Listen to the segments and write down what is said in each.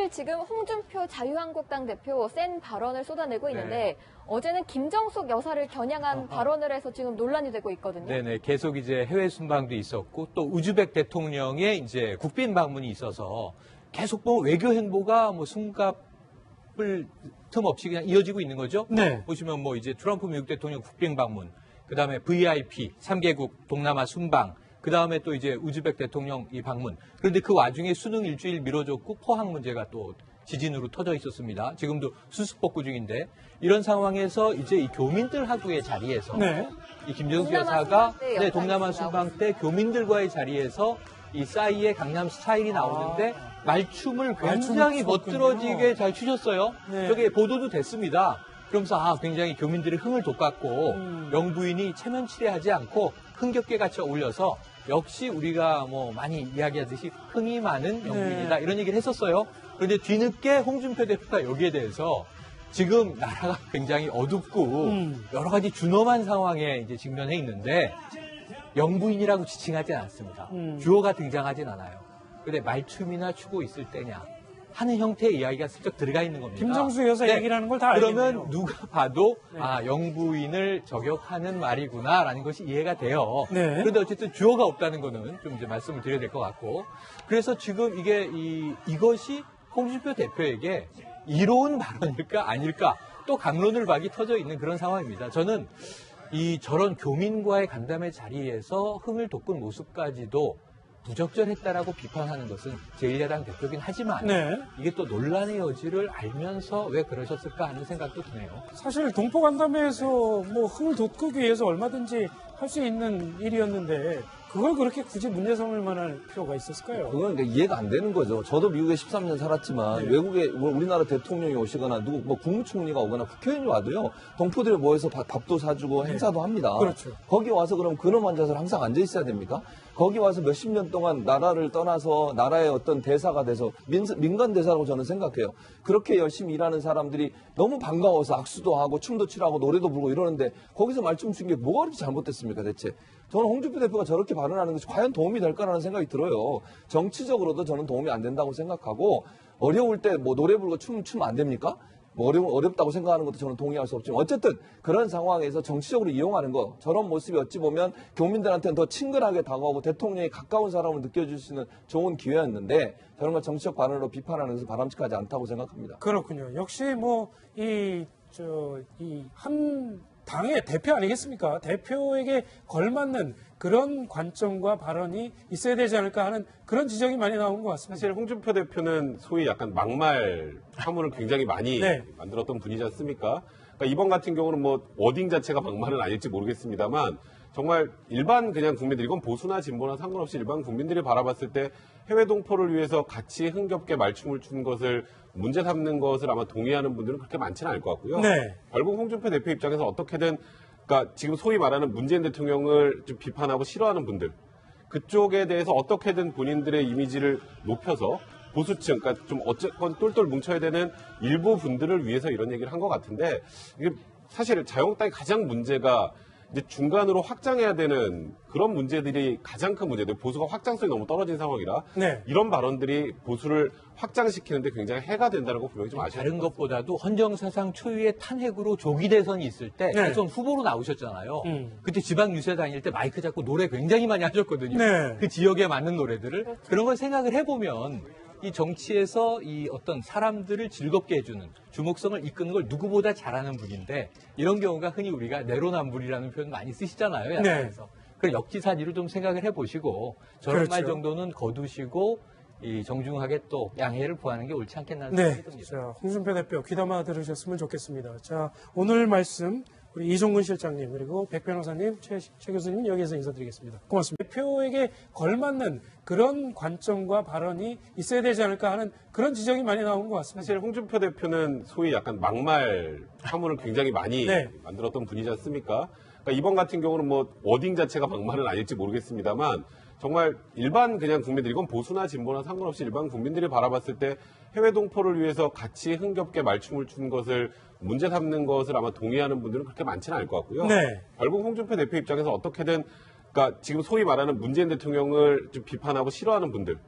사실 지금 홍준표 자유한국당 대표 센 발언을 쏟아내고 있는데 어제는 김정숙 여사를 겨냥한 발언을 해서 지금 논란이 되고 있거든요. 네네. 계속 이제 해외 순방도 있었고 또 우즈벡 대통령의 이제 국빈 방문이 있어서 계속 뭐 외교 행보가 뭐 숨갑을 틈 없이 그냥 이어지고 있는 거죠. 네. 보시면 뭐 이제 트럼프 미국 대통령 국빈 방문, 그 다음에 VIP 3개국 동남아 순방, 그 다음에 또 이제 우즈벡 대통령 이 방문. 그런데 그 와중에 수능 일주일 미뤄졌고 포항 문제가 또 지진으로 터져 있었습니다. 지금도 수습 복구 중인데 이런 상황에서 이제 이 교민들하고의 자리에서 이 김정숙 여사가 동남아 순방 때 교민들과의 자리에서 이 싸이의 강남 스타일이 나오는데 말춤을 굉장히 멋들어지게 잘 추셨어요. 저게 보도도 됐습니다. 그러면서 굉장히 교민들의 흥을 돋갔고 영부인이 체면치레하지 않고 흥겹게 같이 어울려서 역시 우리가 뭐 많이 이야기하듯이 흥이 많은 영부인이다 이런 얘기를 했었어요. 그런데 뒤늦게 홍준표 대표가 여기에 대해서 지금 나라가 굉장히 어둡고 여러 가지 준엄한 상황에 이제 직면해 있는데 영부인이라고 지칭하지 않았습니다. 주어가 등장하진 않아요. 근데 말춤이나 추고 있을 때냐 하는 형태의 이야기가 슬쩍 들어가 있는 겁니다. 김정숙 여사 얘기라는 걸 다 알겠네요. 그러면 누가 봐도 영부인을 저격하는 말이구나라는 것이 이해가 돼요. 그런데 어쨌든 주어가 없다는 거는 좀 이제 말씀을 드려야 될 것 같고 그래서 지금 이것이 홍준표 대표에게 이로운 발언일까 아닐까 또 강론을 박이 터져 있는 그런 상황입니다. 저는 저런 교민과의 간담회 자리에서 흥을 돋군 모습까지도 부적절했다라고 비판하는 것은 제1야당 대표긴 하지만 이게 또 논란의 여지를 알면서 왜 그러셨을까 하는 생각도 드네요. 사실 동포간담회에서 뭐 흥을 돋구기 위해서 얼마든지 할 수 있는 일이었는데 그걸 그렇게 굳이 문제 삼을 만할 필요가 있었을까요? 그건 그러니까 이해가 안 되는 거죠. 저도 미국에 13년 살았지만 외국에 우리나라 대통령이 오시거나 뭐 국무총리가 오거나 국회의원이 와도요. 동포들이 모여서 밥도 사주고 행사도 합니다. 그렇죠. 거기 와서 그럼 그놈 앉아서 항상 앉아 있어야 됩니까? 거기 와서 몇십 년 동안 나라를 떠나서 나라의 어떤 대사가 돼서 민간 대사라고 저는 생각해요. 그렇게 열심히 일하는 사람들이 너무 반가워서 악수도 하고 춤도 추라고 노래도 부르고 이러는데 거기서 말씀 춘 게 뭐가 그렇게 잘못됐습니까 대체? 저는 홍준표 대표가 저렇게 발언하는 것이 과연 도움이 될까라는 생각이 들어요. 정치적으로도 저는 도움이 안 된다고 생각하고 어려울 때 뭐 노래 부르고 춤 안 됩니까? 뭐 어렵다고 생각하는 것도 저는 동의할 수 없지만 어쨌든 그런 상황에서 정치적으로 이용하는 거 저런 모습이 어찌 보면 교민들한테는 더 친근하게 다가오고 대통령이 가까운 사람을 느껴줄 수 있는 좋은 기회였는데 저런 걸 정치적 반응으로 비판하는 것은 바람직하지 않다고 생각합니다. 그렇군요. 역시 뭐 한 당의 대표 아니겠습니까? 대표에게 걸맞는 그런 관점과 발언이 있어야 되지 않을까 하는 그런 지적이 많이 나온 것 같습니다. 사실 홍준표 대표는 소위 약간 막말 파문을 굉장히 많이 만들었던 분이지 않습니까? 그러니까 이번 같은 경우는 뭐 워딩 자체가 막말은 아닐지 모르겠습니다만 정말 일반 그냥 국민들 이건 보수나 진보나 상관없이 일반 국민들이 바라봤을 때 해외 동포를 위해서 같이 흥겹게 말춤을 춘 것을 문제 삼는 것을 아마 동의하는 분들은 그렇게 많지는 않을 것 같고요. 결국 홍준표 대표 입장에서 어떻게든 그러니까 지금 소위 말하는 문재인 대통령을 좀 비판하고 싫어하는 분들 그쪽에 대해서 어떻게든 본인들의 이미지를 높여서 보수층, 그러니까 좀 어쨌건 똘똘 뭉쳐야 되는 일부 분들을 위해서 이런 얘기를 한 것 같은데 이게 사실 자유한국당의 가장 문제가 이제 중간으로 확장해야 되는 그런 문제들이 가장 큰 문제들. 보수가 확장성이 너무 떨어진 상황이라 이런 발언들이 보수를 확장시키는데 굉장히 해가 된다는 거 분명히 좀 아셔야 다른 것보다도 헌정사상 초유의 탄핵으로 조기 대선이 있을 때 대선 후보로 나오셨잖아요. 그때 지방 유세 다닐 때 마이크 잡고 노래 굉장히 많이 하셨거든요. 그 지역에 맞는 노래들을. 그런 걸 생각을 해보면 이 정치에서 이 어떤 사람들을 즐겁게 해주는 주목성을 이끄는 걸 누구보다 잘하는 분인데 이런 경우가 흔히 우리가 내로남불이라는 표현 많이 쓰시잖아요. 야당에서. 그 역지사지로 좀 생각을 해보시고 저런 말 정도는 거두시고 이 정중하게 또 양해를 구하는 게 옳지 않겠나 생각이 듭니다. 자, 홍준표 대표 귀담아 들으셨으면 좋겠습니다. 자, 오늘 말씀 우리 이종근 실장님 그리고 백 변호사님, 최 교수님 여기서 인사드리겠습니다. 고맙습니다. 대표에게 걸맞는 그런 관점과 발언이 있어야 되지 않을까 하는 그런 지적이 많이 나온 것 같습니다. 사실 홍준표 대표는 소위 약간 막말 파문을 굉장히 많이 만들었던 분이지 않습니까? 그러니까 이번 같은 경우는 뭐 워딩 자체가 막말은 아닐지 모르겠습니다만 정말 일반 그냥 국민들 이건 보수나 진보나 상관없이 일반 국민들이 바라봤을 때 해외 동포를 위해서 같이 흥겹게 말춤을 춘 것을 문제 삼는 것을 아마 동의하는 분들은 그렇게 많지는 않을 것 같고요. 결국 홍준표 대표 입장에서 어떻게든 그러니까 지금 소위 말하는 문재인 대통령을 좀 비판하고 싫어하는 분들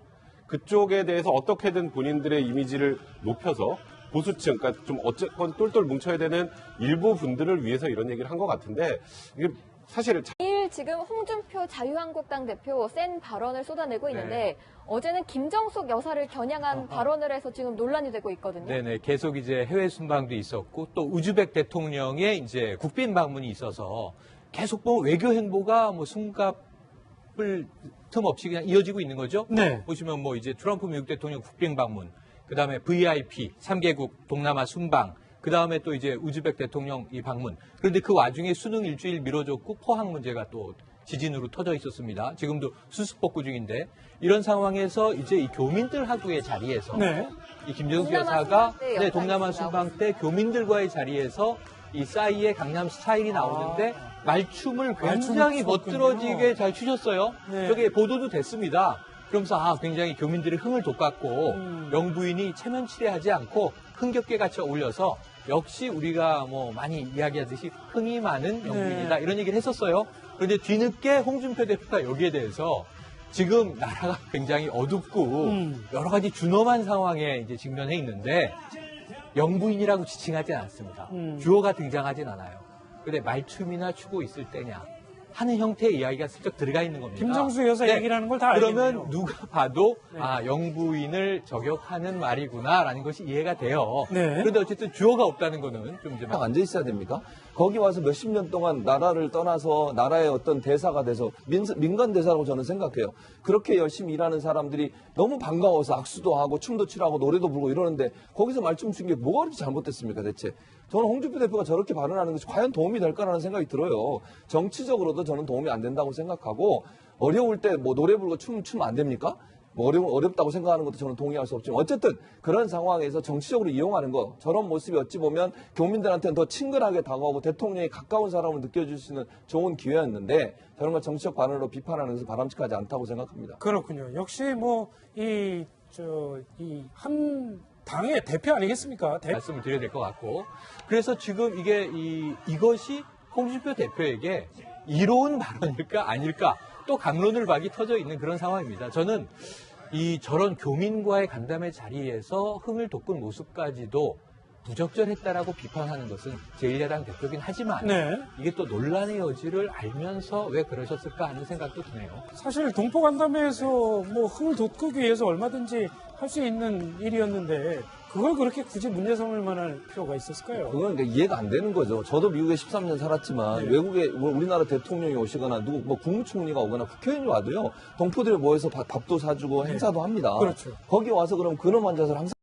그쪽에 대해서 어떻게든 본인들의 이미지를 높여서 보수층, 그러니까 좀 어쨌건 똘똘 뭉쳐야 되는 일부 분들을 위해서 이런 얘기를 한 것 같은데 이게 사실 내일 지금 홍준표 자유한국당 대표 센 발언을 쏟아내고 있는데 어제는 김정숙 여사를 겨냥한 발언을 해서 지금 논란이 되고 있거든요. 네네. 계속 이제 해외 순방도 있었고 또 우즈벡 대통령의 이제 국빈 방문이 있어서 계속 뭐 외교 행보가 뭐 숨갑을 틈 없이 그냥 이어지고 있는 거죠. 네. 보시면 뭐 이제 트럼프 미국 대통령 국빈 방문, 그 다음에 VIP 3개국 동남아 순방, 그 다음에 또 이제 우즈벡 대통령 이 방문. 그런데 그 와중에 수능 일주일 미뤄졌고 포항 문제가 또 지진으로 터져 있었습니다. 지금도 수습 복구 중인데 이런 상황에서 이제 이 교민들하고의 자리에서 네. 이 김정숙 동남아 여사가 순방 때 네, 역할이 동남아 순방 때 교민들과의 자리에서 이 싸이의 강남 스타일이 나오는데 말춤을 굉장히 추었군요. 멋들어지게 잘 추셨어요. 네. 저게 보도도 됐습니다. 그러면서 굉장히 교민들이 흥을 돋갔고 영부인이 체면치레하지 않고 흥겹게 같이 어울려서 역시 우리가 뭐 많이 이야기하듯이 흥이 많은 영부인이다 이런 얘기를 했었어요. 그런데 뒤늦게 홍준표 대표가 여기에 대해서 지금 나라가 굉장히 어둡고 여러 가지 준엄한 상황에 이제 직면해 있는데 영부인이라고 지칭하지 않습니다. 주어가 등장하진 않아요. 근데 말춤이나 추고 있을 때냐 하는 형태의 이야기가 슬쩍 들어가 있는 겁니다. 김정숙 여사 얘기라는 걸 다 알겠네요. 그러면 누가 봐도 영부인을 저격하는 말이구나라는 것이 이해가 돼요. 네. 그런데 어쨌든 주어가 없다는 거는 좀 이제 앉아 있어야 됩니까? 거기 와서 몇십 년 동안 나라를 떠나서 나라의 어떤 대사가 돼서 민간 대사라고 저는 생각해요. 그렇게 열심히 일하는 사람들이 너무 반가워서 악수도 하고 춤도 추라고 노래도 부르고 이러는데 거기서 말씀 춘 게 뭐가 그렇게 잘못됐습니까 대체? 저는 홍준표 대표가 저렇게 발언하는 것이 과연 도움이 될까라는 생각이 들어요. 정치적으로도 저는 도움이 안 된다고 생각하고 어려울 때 뭐 노래 부르고 춤 안 됩니까? 뭐 어렵다고 생각하는 것도 저는 동의할 수 없지만 어쨌든 그런 상황에서 정치적으로 이용하는 거 저런 모습이 어찌 보면 교민들한테는 더 친근하게 다가오고 대통령이 가까운 사람을 느껴줄 수 있는 좋은 기회였는데 저런 걸 정치적 반응으로 비판하는 것은 바람직하지 않다고 생각합니다. 그렇군요. 역시 뭐 이 한 당의 대표 아니겠습니까? 말씀을 드려야 될 것 같고 그래서 지금 이것이 홍준표 대표에게 이로운 발언일까 아닐까 또 강론을 박이 터져 있는 그런 상황입니다. 저는 저런 교민과의 간담회 자리에서 흥을 돋군 모습까지도 부적절했다라고 비판하는 것은 제1야당 대표긴 하지만 네. 이게 또 논란의 여지를 알면서 왜 그러셨을까 하는 생각도 드네요. 사실 동포 간담회에서 뭐 흥을 돋구기 위해서 얼마든지 할 수 있는 일이었는데 그걸 그렇게 굳이 문제 삼을 만할 필요가 있었을까요? 그건 그러니까 이해가 안 되는 거죠. 저도 미국에 13년 살았지만 외국에 우리나라 대통령이 오시거나 누구 뭐 국무총리가 오거나 국회의원이 와도요. 동포들이 모여서 밥도 사주고 행사도 합니다. 그렇죠. 거기 와서 그럼 근엄 앉아서 항상